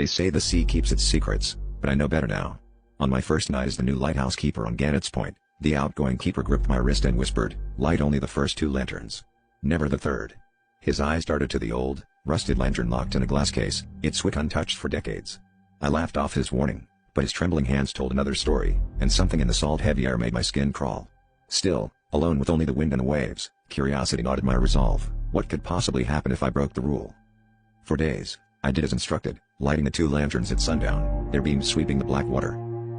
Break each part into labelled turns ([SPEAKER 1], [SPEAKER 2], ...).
[SPEAKER 1] They say the sea keeps its secrets, but I know better now. On my first night as the new lighthouse keeper on Gannett's Point, the outgoing keeper gripped my wrist and whispered, "Light only the first 2 lanterns. Never the third." His eyes darted to the old, rusted lantern locked in a glass case, its wick untouched for decades. I laughed off his warning, but his trembling hands told another story, and something in the salt-heavy air made my skin crawl. Still, alone with only the wind and the waves, curiosity gnawed at my resolve. What could possibly happen if I broke the rule? For days, I did as instructed, lighting the 2 lanterns at sundown, their beams sweeping the black water.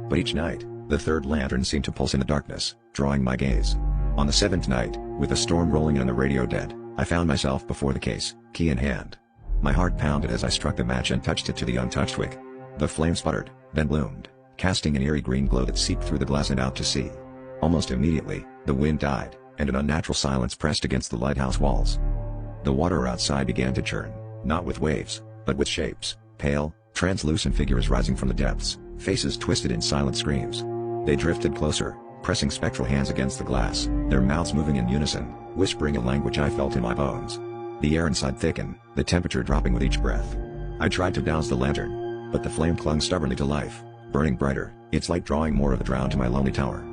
[SPEAKER 1] But each night, the third lantern seemed to pulse in the darkness, drawing my gaze. On the 7th night, with the storm rolling and the radio dead, I found myself before the case, key in hand. My heart pounded as I struck the match and touched it to the untouched wick. The flame sputtered, then bloomed, casting an eerie green glow that seeped through the glass and out to sea. Almost immediately, the wind died, and an unnatural silence pressed against the lighthouse walls. The water outside began to churn, not with waves, but with shapes, pale, translucent figures rising from the depths, faces twisted in silent screams. They drifted closer, pressing spectral hands against the glass, their mouths moving in unison, whispering a language I felt in my bones. The air inside thickened, the temperature dropping with each breath. I tried to douse the lantern, but the flame clung stubbornly to life, burning brighter, its light drawing more of the drown to my lonely tower.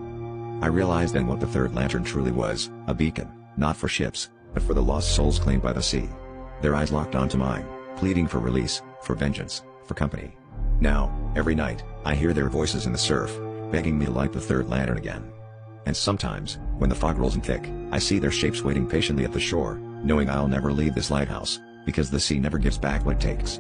[SPEAKER 1] I realized then what the third lantern truly was, a beacon, not for ships, but for the lost souls claimed by the sea. Their eyes locked onto mine, pleading for release, for vengeance, for company. Now, every night, I hear their voices in the surf, begging me to light the third lantern again. And sometimes, when the fog rolls in thick, I see their shapes waiting patiently at the shore, knowing I'll never leave this lighthouse, because the sea never gives back what it takes.